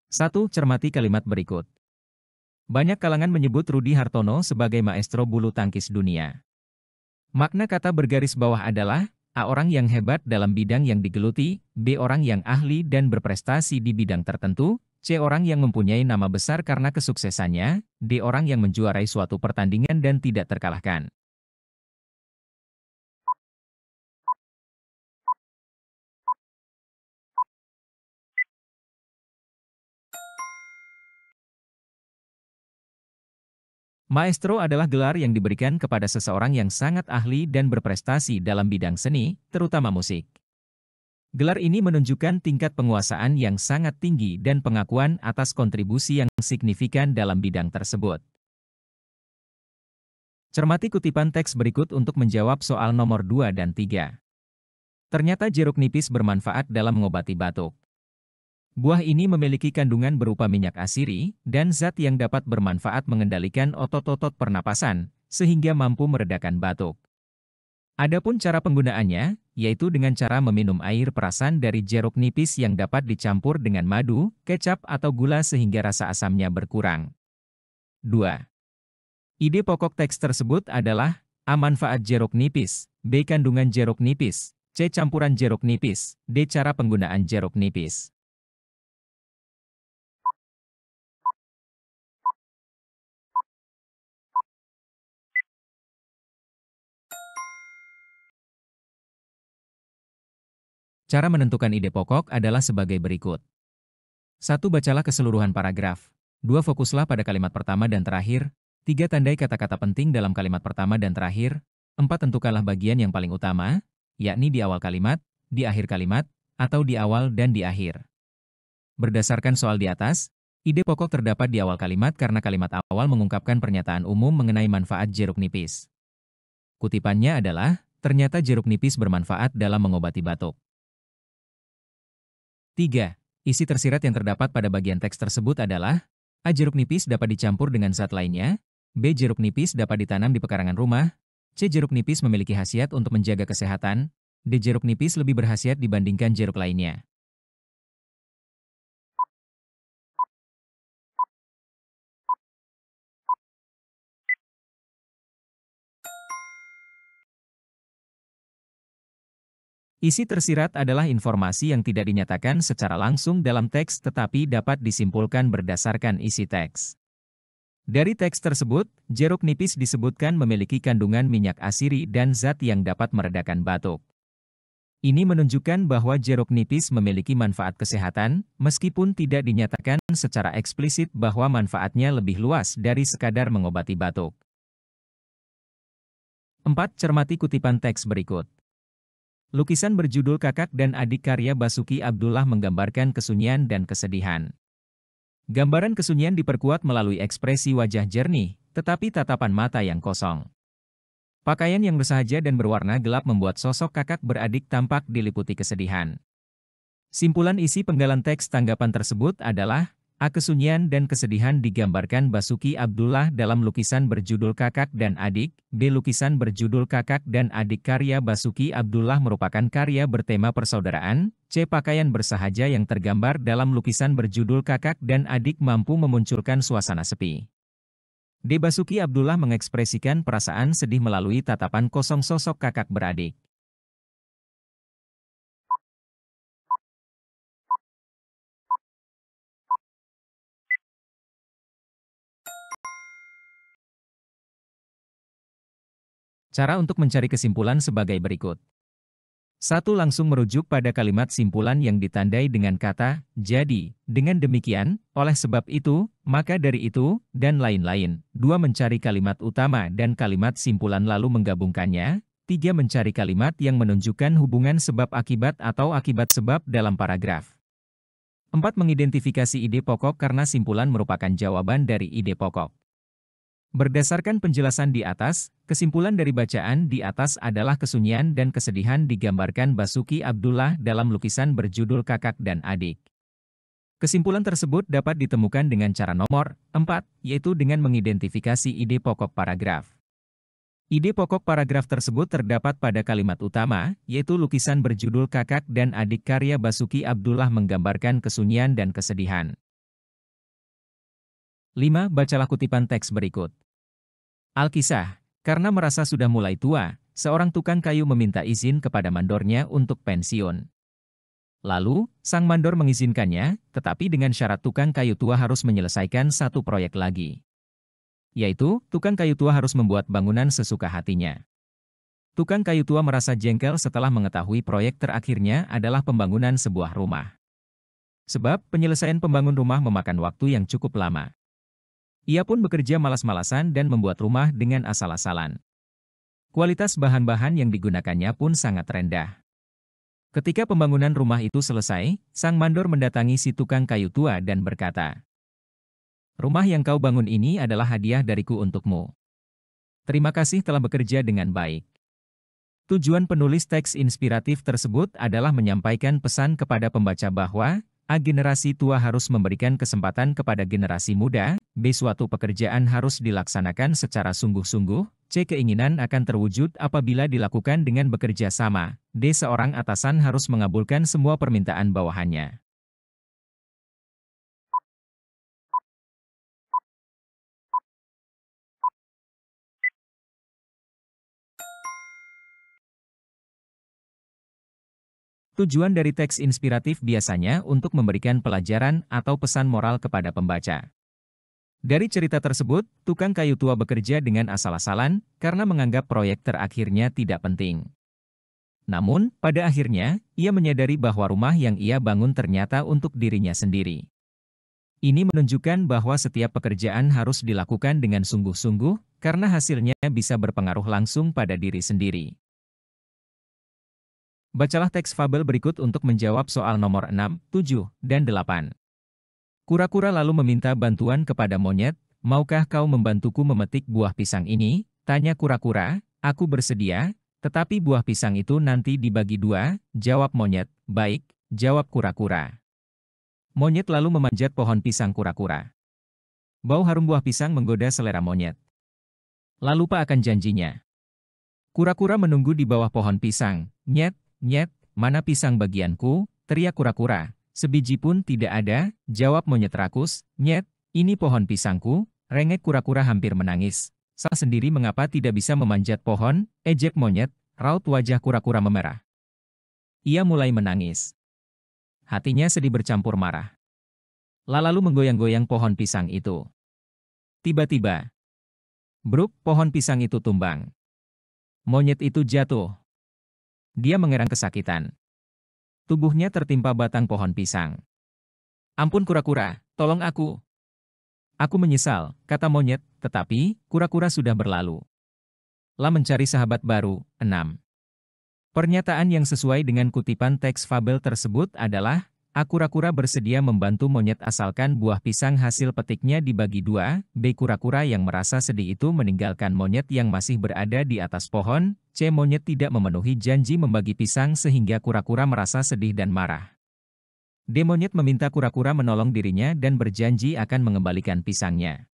1. Cermati kalimat berikut. Banyak kalangan menyebut Rudi Hartono sebagai maestro bulu tangkis dunia. Makna kata bergaris bawah adalah A. Orang yang hebat dalam bidang yang digeluti, B. Orang yang ahli dan berprestasi di bidang tertentu, C. Orang yang mempunyai nama besar karena kesuksesannya, D. Orang yang menjuarai suatu pertandingan dan tidak terkalahkan. Maestro adalah gelar yang diberikan kepada seseorang yang sangat ahli dan berprestasi dalam bidang seni, terutama musik. Gelar ini menunjukkan tingkat penguasaan yang sangat tinggi dan pengakuan atas kontribusi yang signifikan dalam bidang tersebut. Cermati kutipan teks berikut untuk menjawab soal nomor 2 dan 3. Ternyata jeruk nipis bermanfaat dalam mengobati batuk. Buah ini memiliki kandungan berupa minyak asiri dan zat yang dapat bermanfaat mengendalikan otot-otot pernapasan, sehingga mampu meredakan batuk. Adapun cara penggunaannya, yaitu dengan cara meminum air perasan dari jeruk nipis yang dapat dicampur dengan madu, kecap atau gula sehingga rasa asamnya berkurang. 2. Ide pokok teks tersebut adalah A. Manfaat jeruk nipis, B. Kandungan jeruk nipis, C. Campuran jeruk nipis, D. Cara penggunaan jeruk nipis. Cara menentukan ide pokok adalah sebagai berikut. 1. Bacalah keseluruhan paragraf. 2. Fokuslah pada kalimat pertama dan terakhir. 3. Tandai kata-kata penting dalam kalimat pertama dan terakhir. 4. Tentukanlah bagian yang paling utama, yakni di awal kalimat, di akhir kalimat, atau di awal dan di akhir. Berdasarkan soal di atas, ide pokok terdapat di awal kalimat karena kalimat awal mengungkapkan pernyataan umum mengenai manfaat jeruk nipis. Kutipannya adalah, ternyata jeruk nipis bermanfaat dalam mengobati batuk. 3. Isi tersirat yang terdapat pada bagian teks tersebut adalah A. Jeruk nipis dapat dicampur dengan zat lainnya, B. Jeruk nipis dapat ditanam di pekarangan rumah, C. Jeruk nipis memiliki khasiat untuk menjaga kesehatan, D. Jeruk nipis lebih berkhasiat dibandingkan jeruk lainnya. Isi tersirat adalah informasi yang tidak dinyatakan secara langsung dalam teks tetapi dapat disimpulkan berdasarkan isi teks. Dari teks tersebut, jeruk nipis disebutkan memiliki kandungan minyak asiri dan zat yang dapat meredakan batuk. Ini menunjukkan bahwa jeruk nipis memiliki manfaat kesehatan, meskipun tidak dinyatakan secara eksplisit bahwa manfaatnya lebih luas dari sekadar mengobati batuk. 4. Cermati kutipan teks berikut. Lukisan berjudul Kakak dan Adik karya Basuki Abdullah menggambarkan kesunyian dan kesedihan. Gambaran kesunyian diperkuat melalui ekspresi wajah jernih, tetapi tatapan mata yang kosong. Pakaian yang bersahaja dan berwarna gelap membuat sosok kakak beradik tampak diliputi kesedihan. Simpulan isi penggalan teks tanggapan tersebut adalah A. Kesunyian dan kesedihan digambarkan Basuki Abdullah dalam lukisan berjudul Kakak dan Adik. B. Lukisan berjudul Kakak dan Adik karya Basuki Abdullah merupakan karya bertema persaudaraan. C. Pakaian bersahaja yang tergambar dalam lukisan berjudul Kakak dan Adik mampu memunculkan suasana sepi. D. Basuki Abdullah mengekspresikan perasaan sedih melalui tatapan kosong sosok kakak beradik. Cara untuk mencari kesimpulan sebagai berikut. 1. Langsung merujuk pada kalimat simpulan yang ditandai dengan kata, jadi, dengan demikian, oleh sebab itu, maka dari itu, dan lain-lain. 2. Mencari kalimat utama dan kalimat simpulan lalu menggabungkannya. 3. Mencari kalimat yang menunjukkan hubungan sebab-akibat atau akibat sebab dalam paragraf. 4. Mengidentifikasi ide pokok karena simpulan merupakan jawaban dari ide pokok. Berdasarkan penjelasan di atas, kesimpulan dari bacaan di atas adalah kesunyian dan kesedihan digambarkan Basuki Abdullah dalam lukisan berjudul Kakak dan Adik. Kesimpulan tersebut dapat ditemukan dengan cara nomor 4, yaitu dengan mengidentifikasi ide pokok paragraf. Ide pokok paragraf tersebut terdapat pada kalimat utama, yaitu lukisan berjudul Kakak dan Adik karya Basuki Abdullah menggambarkan kesunyian dan kesedihan. 5. Bacalah kutipan teks berikut. Alkisah, karena merasa sudah mulai tua, seorang tukang kayu meminta izin kepada mandornya untuk pensiun. Lalu, sang mandor mengizinkannya, tetapi dengan syarat tukang kayu tua harus menyelesaikan satu proyek lagi. Yaitu, tukang kayu tua harus membuat bangunan sesuka hatinya. Tukang kayu tua merasa jengkel setelah mengetahui proyek terakhirnya adalah pembangunan sebuah rumah. Sebab, penyelesaian pembangun rumah memakan waktu yang cukup lama. Ia pun bekerja malas-malasan dan membuat rumah dengan asal-asalan. Kualitas bahan-bahan yang digunakannya pun sangat rendah. Ketika pembangunan rumah itu selesai, sang mandor mendatangi si tukang kayu tua dan berkata, "Rumah yang kau bangun ini adalah hadiah dariku untukmu. Terima kasih telah bekerja dengan baik." Tujuan penulis teks inspiratif tersebut adalah menyampaikan pesan kepada pembaca bahwa A. Generasi tua harus memberikan kesempatan kepada generasi muda, B. Suatu pekerjaan harus dilaksanakan secara sungguh-sungguh, C. Keinginan akan terwujud apabila dilakukan dengan bekerja sama, D. Seorang atasan harus mengabulkan semua permintaan bawahannya. Tujuan dari teks inspiratif biasanya untuk memberikan pelajaran atau pesan moral kepada pembaca. Dari cerita tersebut, tukang kayu tua bekerja dengan asal-asalan karena menganggap proyek terakhirnya tidak penting. Namun, pada akhirnya, ia menyadari bahwa rumah yang ia bangun ternyata untuk dirinya sendiri. Ini menunjukkan bahwa setiap pekerjaan harus dilakukan dengan sungguh-sungguh, karena hasilnya bisa berpengaruh langsung pada diri sendiri. Bacalah teks fabel berikut untuk menjawab soal nomor 6, 7, dan 8. Kura-kura lalu meminta bantuan kepada monyet, "Maukah kau membantuku memetik buah pisang ini?" Tanya kura-kura. "Aku bersedia, tetapi buah pisang itu nanti dibagi dua," jawab monyet. "Baik," jawab kura-kura. Monyet lalu memanjat pohon pisang kura-kura. Bau harum buah pisang menggoda selera monyet. Lalu lupa akan janjinya. Kura-kura menunggu di bawah pohon pisang. "Nyet, nyet, mana pisang bagianku?" teriak kura-kura. "Sebiji pun tidak ada," jawab monyet rakus. "Nyet, ini pohon pisangku," rengek kura-kura hampir menangis. "Salah sendiri mengapa tidak bisa memanjat pohon?" ejek monyet. Raut wajah kura-kura memerah. Ia mulai menangis. Hatinya sedih bercampur marah. Lalu menggoyang-goyang pohon pisang itu. Tiba-tiba, bruk, pohon pisang itu tumbang. Monyet itu jatuh. Dia mengerang kesakitan. Tubuhnya tertimpa batang pohon pisang. "Ampun kura-kura, tolong aku." "Aku menyesal," kata monyet, tetapi kura-kura sudah berlalu. Lah mencari sahabat baru. 6. Pernyataan yang sesuai dengan kutipan teks fabel tersebut adalah, A. Kura-kura bersedia membantu monyet asalkan buah pisang hasil petiknya dibagi dua, B. Kura-kura yang merasa sedih itu meninggalkan monyet yang masih berada di atas pohon, C. Monyet tidak memenuhi janji membagi pisang sehingga kura-kura merasa sedih dan marah. D. Monyet meminta kura-kura menolong dirinya dan berjanji akan mengembalikan pisangnya.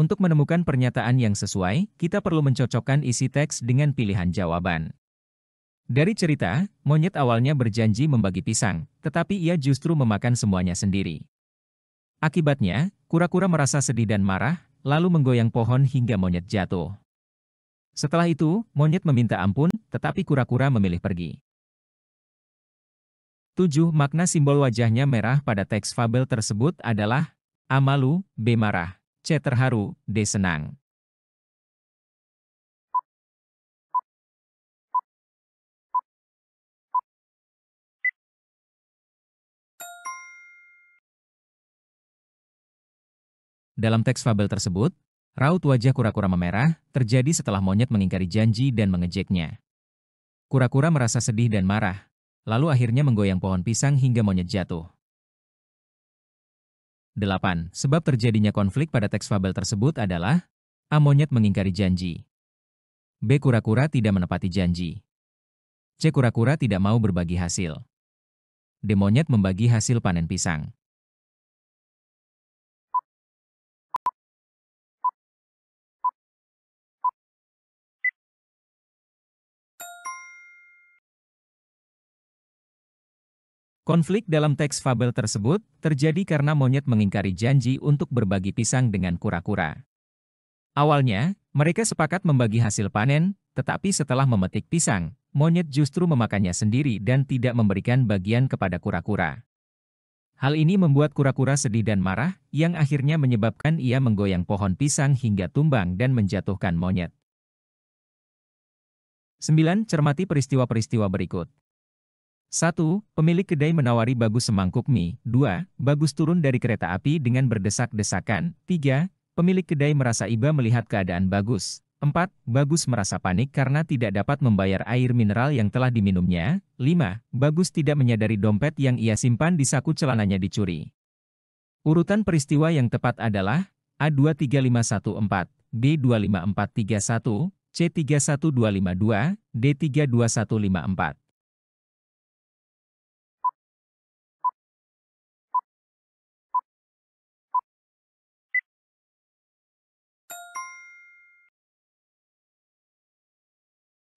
Untuk menemukan pernyataan yang sesuai, kita perlu mencocokkan isi teks dengan pilihan jawaban. Dari cerita, monyet awalnya berjanji membagi pisang, tetapi ia justru memakan semuanya sendiri. Akibatnya, kura-kura merasa sedih dan marah, lalu menggoyang pohon hingga monyet jatuh. Setelah itu, monyet meminta ampun, tetapi kura-kura memilih pergi. 7. Makna simbol wajahnya merah pada teks fabel tersebut adalah A. Malu, B. Marah, C. Terharu, D. Senang. Dalam teks fabel tersebut, raut wajah kura-kura memerah, terjadi setelah monyet mengingkari janji dan mengejeknya. Kura-kura merasa sedih dan marah, lalu akhirnya menggoyang pohon pisang hingga monyet jatuh. 8. Sebab terjadinya konflik pada teks fabel tersebut adalah A. Monyet mengingkari janji, B. Kura-kura tidak menepati janji, C. Kura-kura tidak mau berbagi hasil, D. Monyet membagi hasil panen pisang. Konflik dalam teks fabel tersebut terjadi karena monyet mengingkari janji untuk berbagi pisang dengan kura-kura. Awalnya, mereka sepakat membagi hasil panen, tetapi setelah memetik pisang, monyet justru memakannya sendiri dan tidak memberikan bagian kepada kura-kura. Hal ini membuat kura-kura sedih dan marah, yang akhirnya menyebabkan ia menggoyang pohon pisang hingga tumbang dan menjatuhkan monyet. 9. Cermati peristiwa-peristiwa berikut. 1. Pemilik kedai menawari Bagus semangkuk mie. 2. Bagus turun dari kereta api dengan berdesak-desakan. 3. Pemilik kedai merasa iba melihat keadaan Bagus. 4. Bagus merasa panik karena tidak dapat membayar air mineral yang telah diminumnya. 5. Bagus tidak menyadari dompet yang ia simpan di saku celananya dicuri. Urutan peristiwa yang tepat adalah A23514, B25431, C31252, D32154.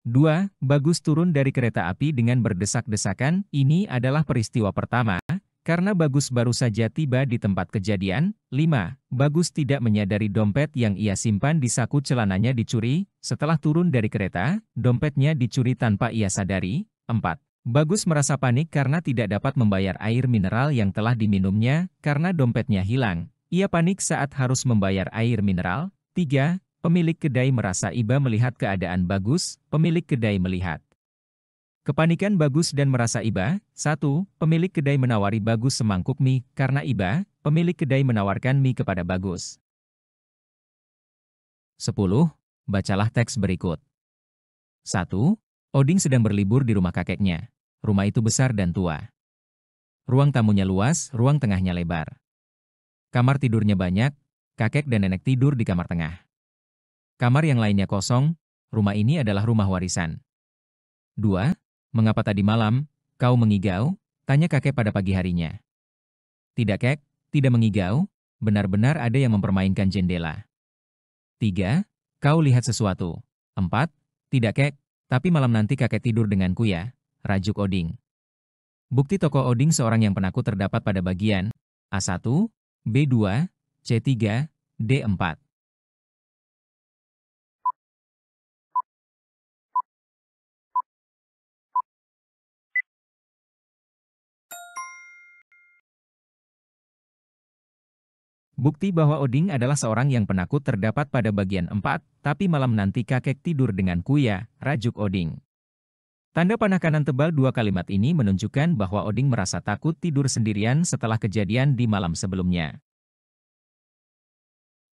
Dua, Bagus turun dari kereta api dengan berdesak-desakan. Ini adalah peristiwa pertama, karena Bagus baru saja tiba di tempat kejadian. 5. Bagus tidak menyadari dompet yang ia simpan di saku celananya dicuri. Setelah turun dari kereta, dompetnya dicuri tanpa ia sadari. 4. Bagus merasa panik karena tidak dapat membayar air mineral yang telah diminumnya, karena dompetnya hilang. Ia panik saat harus membayar air mineral. 3. Pemilik kedai merasa iba melihat keadaan Bagus. Pemilik kedai melihat kepanikan Bagus dan merasa iba. 1. Pemilik kedai menawari Bagus semangkuk mie. Karena iba, pemilik kedai menawarkan mie kepada Bagus. 10. Bacalah teks berikut. 1. Oding sedang berlibur di rumah kakeknya. Rumah itu besar dan tua. Ruang tamunya luas, ruang tengahnya lebar. Kamar tidurnya banyak, kakek dan nenek tidur di kamar tengah. Kamar yang lainnya kosong, rumah ini adalah rumah warisan. 2. Mengapa tadi malam, kau mengigau? Tanya kakek pada pagi harinya. Tidak kek, tidak mengigau, benar-benar ada yang mempermainkan jendela. 3. Kau lihat sesuatu. 4. Tidak kek, tapi malam nanti kakek tidur denganku ya, rajuk Oding. Bukti tokoh Oding seorang yang penakut terdapat pada bagian A1, B2, C3, D4. Bukti bahwa Oding adalah seorang yang penakut terdapat pada bagian 4, tapi malam nanti kakek tidur denganku ya, rajuk Oding. Tanda panah kanan tebal dua kalimat ini menunjukkan bahwa Oding merasa takut tidur sendirian setelah kejadian di malam sebelumnya.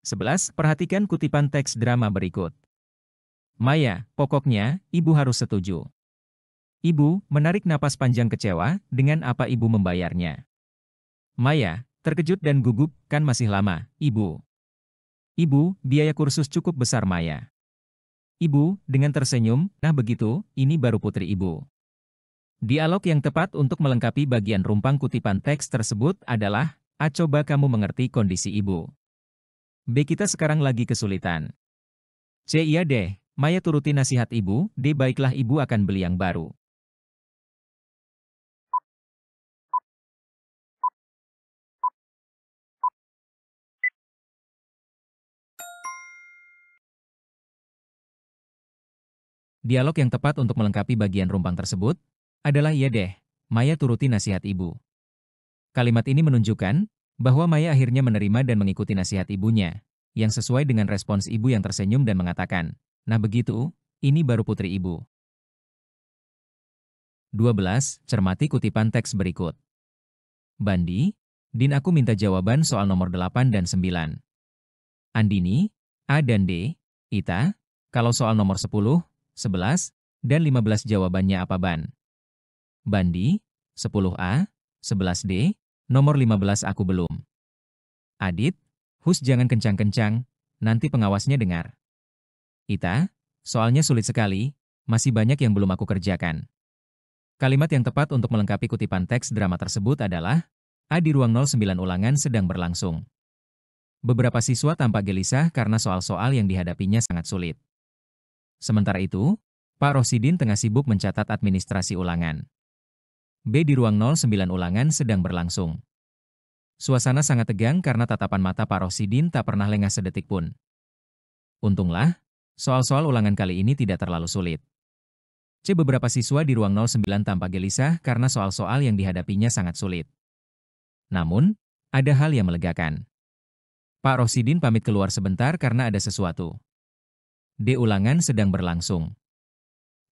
11. Perhatikan kutipan teks drama berikut. Maya, pokoknya, ibu harus setuju. Ibu, menarik napas panjang kecewa, dengan apa ibu membayarnya? Maya, terkejut dan gugup, kan masih lama, ibu. Ibu, biaya kursus cukup besar Maya. Ibu, dengan tersenyum, nah begitu, ini baru putri ibu. Dialog yang tepat untuk melengkapi bagian rumpang kutipan teks tersebut adalah, A. Coba kamu mengerti kondisi ibu. B. Kita sekarang lagi kesulitan. C. Iya deh, Maya turuti nasihat ibu. D. Baiklah ibu akan beli yang baru. Dialog yang tepat untuk melengkapi bagian rumpang tersebut adalah iya deh, Maya turuti nasihat ibu. Kalimat ini menunjukkan bahwa Maya akhirnya menerima dan mengikuti nasihat ibunya, yang sesuai dengan respons ibu yang tersenyum dan mengatakan, nah begitu, ini baru putri ibu. 12. Cermati kutipan teks berikut. Bandi, Din aku minta jawaban soal nomor 8 dan 9. Andini, A dan D, Ita, kalau soal nomor 10, 11, dan 15 jawabannya apa Ban? Bandi, 10A, 11D, nomor 15 aku belum. Adit, hus jangan kencang-kencang, nanti pengawasnya dengar. Ita, soalnya sulit sekali, masih banyak yang belum aku kerjakan. Kalimat yang tepat untuk melengkapi kutipan teks drama tersebut adalah, A di ruang 09 ulangan sedang berlangsung. Beberapa siswa tampak gelisah karena soal-soal yang dihadapinya sangat sulit. Sementara itu, Pak Rosidin tengah sibuk mencatat administrasi ulangan. B. Di ruang 09 ulangan sedang berlangsung. Suasana sangat tegang karena tatapan mata Pak Rosidin tak pernah lengah sedetik pun. Untunglah, soal-soal ulangan kali ini tidak terlalu sulit. C. Beberapa siswa di ruang 09 tampak gelisah karena soal-soal yang dihadapinya sangat sulit. Namun, ada hal yang melegakan. Pak Rosidin pamit keluar sebentar karena ada sesuatu. D. Ulangan sedang berlangsung.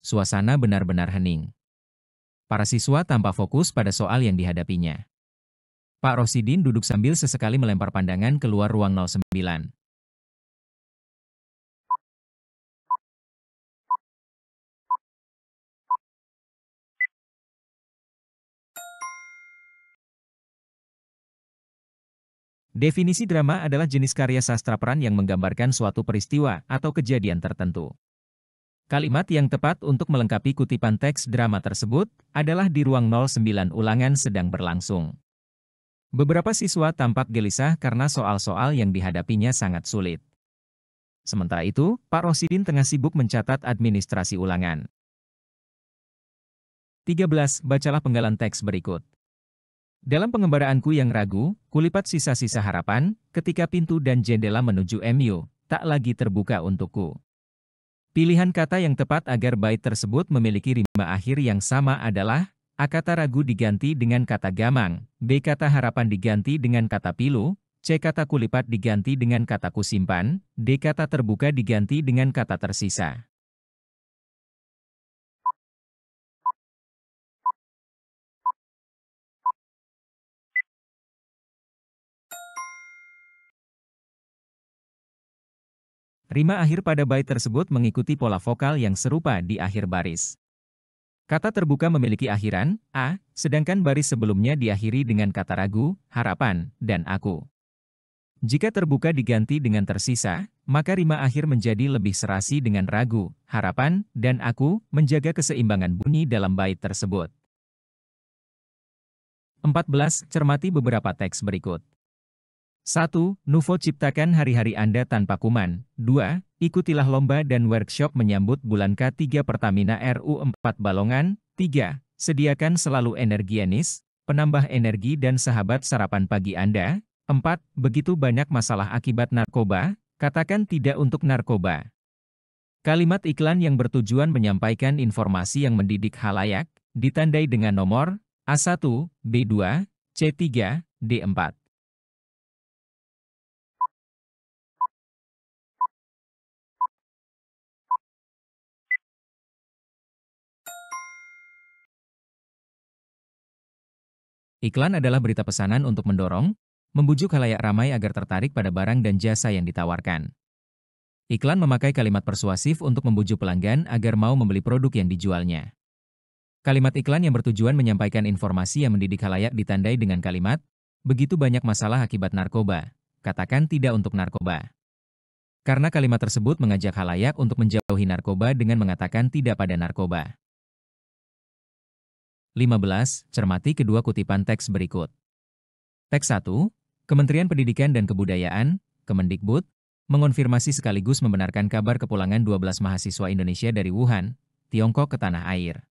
Suasana benar-benar hening. Para siswa tampak fokus pada soal yang dihadapinya. Pak Rosidin duduk sambil sesekali melempar pandangan keluar ruang 09. Definisi drama adalah jenis karya sastra peran yang menggambarkan suatu peristiwa atau kejadian tertentu. Kalimat yang tepat untuk melengkapi kutipan teks drama tersebut adalah di ruang 09 ulangan sedang berlangsung. Beberapa siswa tampak gelisah karena soal-soal yang dihadapinya sangat sulit. Sementara itu, Pak Rosidin tengah sibuk mencatat administrasi ulangan. 13. Bacalah penggalan teks berikut. Dalam pengembaraanku yang ragu, kulipat sisa-sisa harapan, ketika pintu dan jendela menuju MU tak lagi terbuka untukku. Pilihan kata yang tepat agar bait tersebut memiliki rima akhir yang sama adalah A. Kata ragu diganti dengan kata gamang, B. Kata harapan diganti dengan kata pilu, C. Kata kulipat diganti dengan kata kusimpan, D. Kata terbuka diganti dengan kata tersisa. Rima akhir pada bait tersebut mengikuti pola vokal yang serupa di akhir baris. Kata terbuka memiliki akhiran, A, sedangkan baris sebelumnya diakhiri dengan kata ragu, harapan, dan aku. Jika terbuka diganti dengan tersisa, maka rima akhir menjadi lebih serasi dengan ragu, harapan, dan aku, menjaga keseimbangan bunyi dalam bait tersebut. 14. Cermati beberapa teks berikut. 1. Nuvo ciptakan hari-hari Anda tanpa kuman. 2. Ikutilah lomba dan workshop menyambut bulan K3 Pertamina RU4 Balongan. 3. Sediakan selalu energianis, penambah energi dan sahabat sarapan pagi Anda. 4. Begitu banyak masalah akibat narkoba, katakan tidak untuk narkoba. Kalimat iklan yang bertujuan menyampaikan informasi yang mendidik khalayak, ditandai dengan nomor A1, B2, C3, D4. Iklan adalah berita pesanan untuk mendorong, membujuk khalayak ramai agar tertarik pada barang dan jasa yang ditawarkan. Iklan memakai kalimat persuasif untuk membujuk pelanggan agar mau membeli produk yang dijualnya. Kalimat iklan yang bertujuan menyampaikan informasi yang mendidik khalayak ditandai dengan kalimat, begitu banyak masalah akibat narkoba, katakan tidak untuk narkoba. Karena kalimat tersebut mengajak khalayak untuk menjauhi narkoba dengan mengatakan tidak pada narkoba. 15. Cermati kedua kutipan teks berikut. Teks 1. Kementerian Pendidikan dan Kebudayaan, Kemendikbud, mengonfirmasi sekaligus membenarkan kabar kepulangan 12 mahasiswa Indonesia dari Wuhan, Tiongkok ke tanah air.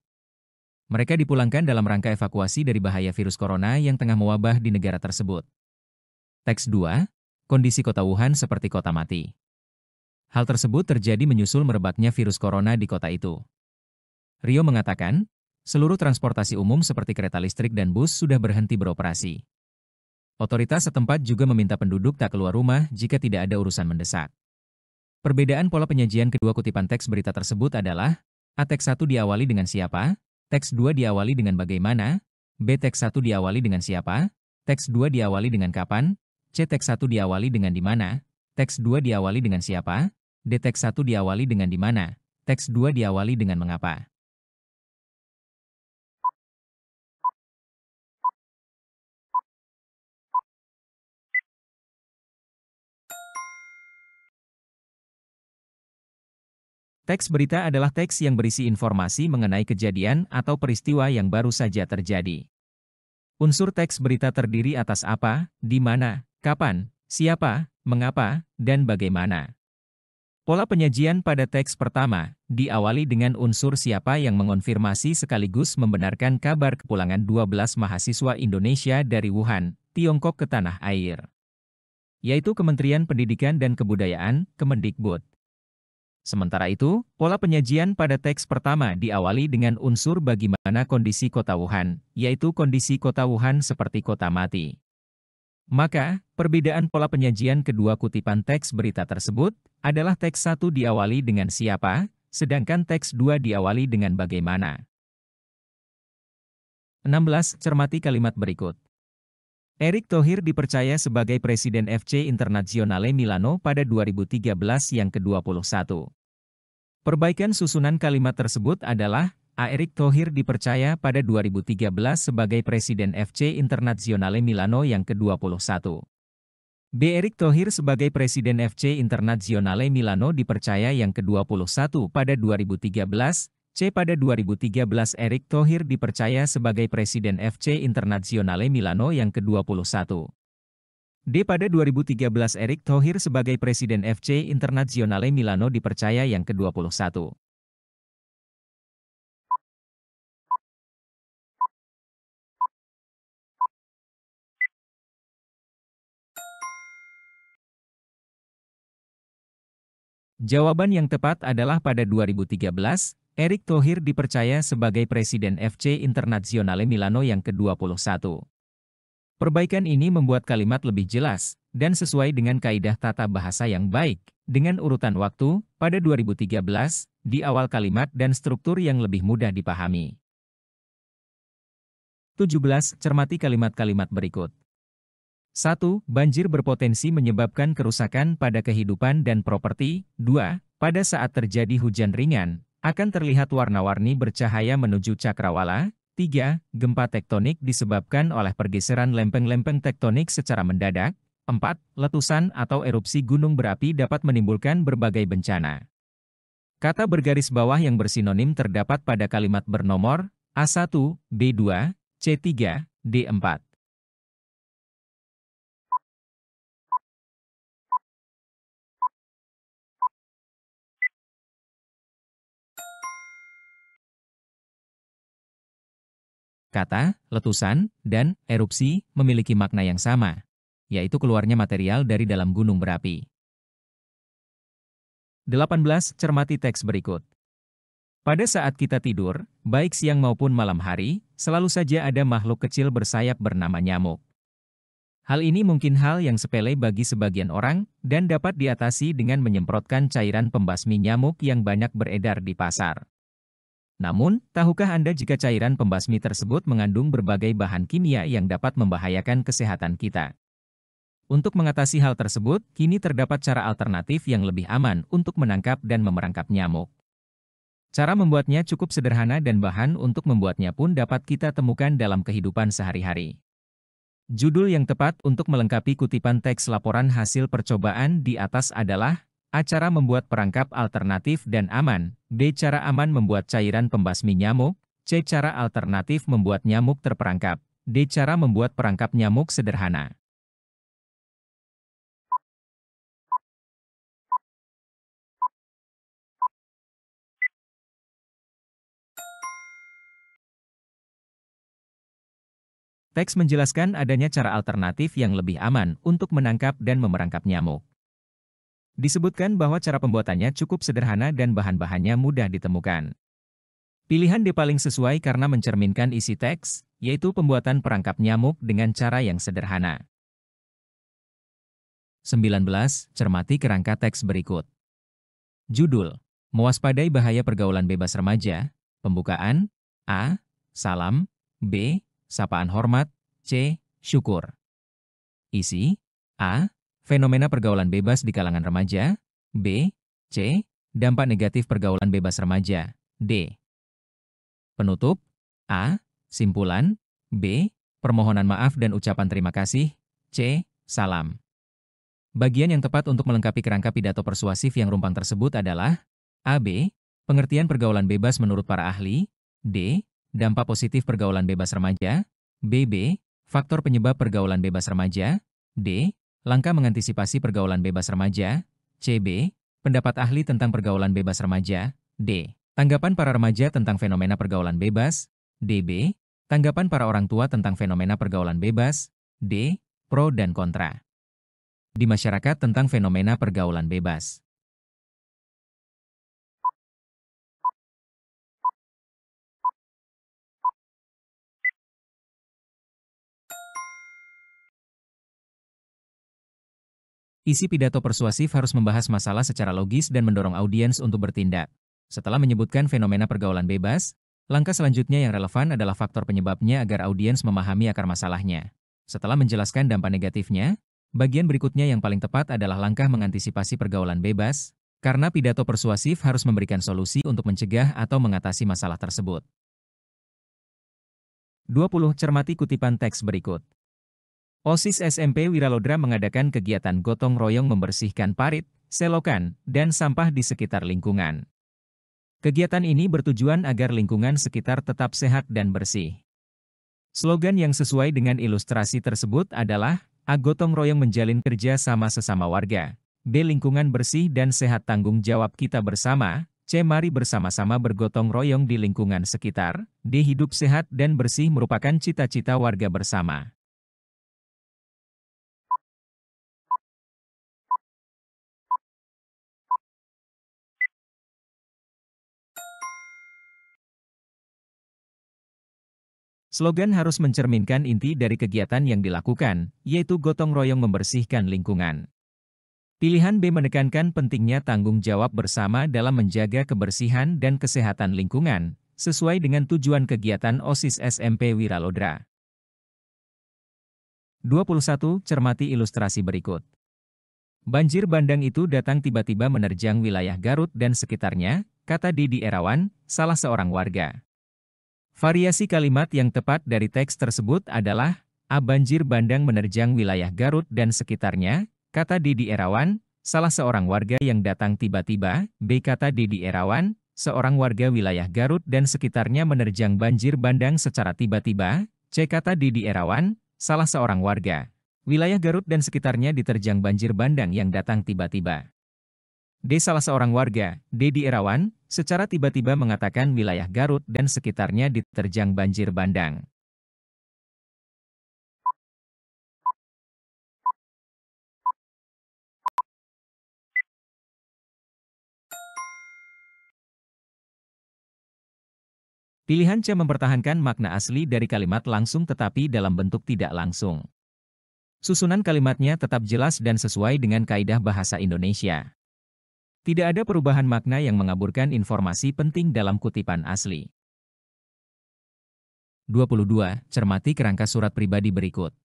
Mereka dipulangkan dalam rangka evakuasi dari bahaya virus corona yang tengah mewabah di negara tersebut. Teks 2. Kondisi kota Wuhan seperti kota mati. Hal tersebut terjadi menyusul merebaknya virus corona di kota itu. Rio mengatakan, seluruh transportasi umum seperti kereta listrik dan bus sudah berhenti beroperasi. Otoritas setempat juga meminta penduduk tak keluar rumah jika tidak ada urusan mendesak. Perbedaan pola penyajian kedua kutipan teks berita tersebut adalah, A. Teks 1 diawali dengan siapa, teks 2 diawali dengan bagaimana, B. Teks 1 diawali dengan siapa, teks 2 diawali dengan kapan, C. Teks 1 diawali dengan di mana, teks 2 diawali dengan siapa, D. Teks 1 diawali dengan di mana, teks 2 diawali dengan mengapa. Teks berita adalah teks yang berisi informasi mengenai kejadian atau peristiwa yang baru saja terjadi. Unsur teks berita terdiri atas apa, di mana, kapan, siapa, mengapa, dan bagaimana. Pola penyajian pada teks pertama diawali dengan unsur siapa yang mengonfirmasi sekaligus membenarkan kabar kepulangan 12 mahasiswa Indonesia dari Wuhan, Tiongkok ke tanah air, yaitu Kementerian Pendidikan dan Kebudayaan, Kemendikbud. Sementara itu, pola penyajian pada teks pertama diawali dengan unsur bagaimana kondisi kota Wuhan, yaitu kondisi kota Wuhan seperti kota mati. Maka, perbedaan pola penyajian kedua kutipan teks berita tersebut adalah teks 1 diawali dengan siapa, sedangkan teks 2 diawali dengan bagaimana. 16. Cermati kalimat berikut. Erick Thohir dipercaya sebagai Presiden FC Internazionale Milano pada 2013 yang ke-21. Perbaikan susunan kalimat tersebut adalah A. Erick Thohir dipercaya pada 2013 sebagai Presiden FC Internazionale Milano yang ke-21. B. Erick Thohir sebagai Presiden FC Internazionale Milano dipercaya yang ke-21 pada 2013. C. Pada 2013 Erick Thohir dipercaya sebagai Presiden FC Internazionale Milano yang ke-21. D. Pada 2013 Erick Thohir sebagai Presiden FC Internazionale Milano dipercaya yang ke-21. Jawaban yang tepat adalah pada 2013, Erick Thohir dipercaya sebagai Presiden FC Internazionale Milano yang ke-21. Perbaikan ini membuat kalimat lebih jelas dan sesuai dengan kaidah tata bahasa yang baik, dengan urutan waktu, pada 2013, di awal kalimat dan struktur yang lebih mudah dipahami. 17. Cermati kalimat-kalimat berikut. 1. Banjir berpotensi menyebabkan kerusakan pada kehidupan dan properti. 2. Pada saat terjadi hujan ringan, akan terlihat warna-warni bercahaya menuju cakrawala. 3. Gempa tektonik disebabkan oleh pergeseran lempeng-lempeng tektonik secara mendadak. 4. Letusan atau erupsi gunung berapi dapat menimbulkan berbagai bencana. Kata bergaris bawah yang bersinonim terdapat pada kalimat bernomor A1, B2, C3, D4. Kata, letusan, dan erupsi memiliki makna yang sama, yaitu keluarnya material dari dalam gunung berapi. 18. Cermati teks berikut. Pada saat kita tidur, baik siang maupun malam hari, selalu saja ada makhluk kecil bersayap bernama nyamuk. Hal ini mungkin hal yang sepele bagi sebagian orang, dan dapat diatasi dengan menyemprotkan cairan pembasmi nyamuk yang banyak beredar di pasar. Namun, tahukah Anda jika cairan pembasmi tersebut mengandung berbagai bahan kimia yang dapat membahayakan kesehatan kita? Untuk mengatasi hal tersebut, kini terdapat cara alternatif yang lebih aman untuk menangkap dan memerangkap nyamuk. Cara membuatnya cukup sederhana dan bahan untuk membuatnya pun dapat kita temukan dalam kehidupan sehari-hari. Judul yang tepat untuk melengkapi kutipan teks laporan hasil percobaan di atas adalah A. Cara membuat perangkap alternatif dan aman. B. Cara aman membuat cairan pembasmi nyamuk. C. Cara alternatif membuat nyamuk terperangkap. D. Cara membuat perangkap nyamuk sederhana. Teks menjelaskan adanya cara alternatif yang lebih aman untuk menangkap dan memerangkap nyamuk. Disebutkan bahwa cara pembuatannya cukup sederhana dan bahan-bahannya mudah ditemukan. Pilihan D paling sesuai karena mencerminkan isi teks, yaitu pembuatan perangkap nyamuk dengan cara yang sederhana. 19. Cermati kerangka teks berikut. Judul, Mewaspadai Bahaya Pergaulan Bebas Remaja. Pembukaan, A. Salam. B. Sapaan hormat. C. Syukur. Isi, A. Fenomena pergaulan bebas di kalangan remaja. B. C. Dampak negatif pergaulan bebas remaja. D. Penutup. A. Simpulan. B. Permohonan maaf dan ucapan terima kasih. C. Salam. Bagian yang tepat untuk melengkapi kerangka pidato persuasif yang rumpang tersebut adalah A. B. Pengertian pergaulan bebas menurut para ahli. D. Dampak positif pergaulan bebas remaja. B. Faktor penyebab pergaulan bebas remaja. D. Langkah mengantisipasi pergaulan bebas remaja. C. Pendapat ahli tentang pergaulan bebas remaja. D. Tanggapan para remaja tentang fenomena pergaulan bebas. DB. Tanggapan para orang tua tentang fenomena pergaulan bebas. D. Pro dan kontra. Di masyarakat tentang fenomena pergaulan bebas. Isi pidato persuasif harus membahas masalah secara logis dan mendorong audiens untuk bertindak. Setelah menyebutkan fenomena pergaulan bebas, langkah selanjutnya yang relevan adalah faktor penyebabnya agar audiens memahami akar masalahnya. Setelah menjelaskan dampak negatifnya, bagian berikutnya yang paling tepat adalah langkah mengantisipasi pergaulan bebas, karena pidato persuasif harus memberikan solusi untuk mencegah atau mengatasi masalah tersebut. 20. Cermati kutipan teks berikut. OSIS SMP Wiralodra mengadakan kegiatan gotong royong membersihkan parit, selokan, dan sampah di sekitar lingkungan. Kegiatan ini bertujuan agar lingkungan sekitar tetap sehat dan bersih. Slogan yang sesuai dengan ilustrasi tersebut adalah, A. Gotong royong menjalin kerja sama sesama warga. B. Lingkungan bersih dan sehat tanggung jawab kita bersama. C. Mari bersama-sama bergotong royong di lingkungan sekitar. D. Hidup sehat dan bersih merupakan cita-cita warga bersama. Slogan harus mencerminkan inti dari kegiatan yang dilakukan, yaitu gotong royong membersihkan lingkungan. Pilihan B menekankan pentingnya tanggung jawab bersama dalam menjaga kebersihan dan kesehatan lingkungan, sesuai dengan tujuan kegiatan OSIS SMP Wiralodra. 21. Cermati ilustrasi berikut. Banjir bandang itu datang tiba-tiba menerjang wilayah Garut dan sekitarnya, kata Didi Erawan, salah seorang warga. Variasi kalimat yang tepat dari teks tersebut adalah, A. Banjir bandang menerjang wilayah Garut dan sekitarnya, kata Didi Erawan, salah seorang warga yang datang tiba-tiba. B. Kata Didi Erawan, seorang warga wilayah Garut dan sekitarnya menerjang banjir bandang secara tiba-tiba. C. Kata Didi Erawan, salah seorang warga wilayah Garut dan sekitarnya diterjang banjir bandang yang datang tiba-tiba. D. Salah seorang warga, Didi Erawan, secara tiba-tiba mengatakan wilayah Garut dan sekitarnya diterjang banjir bandang. Pilihan C mempertahankan makna asli dari kalimat langsung tetapi dalam bentuk tidak langsung. Susunan kalimatnya tetap jelas dan sesuai dengan kaidah bahasa Indonesia. Tidak ada perubahan makna yang mengaburkan informasi penting dalam kutipan asli. 22. Cermati kerangka surat pribadi berikut.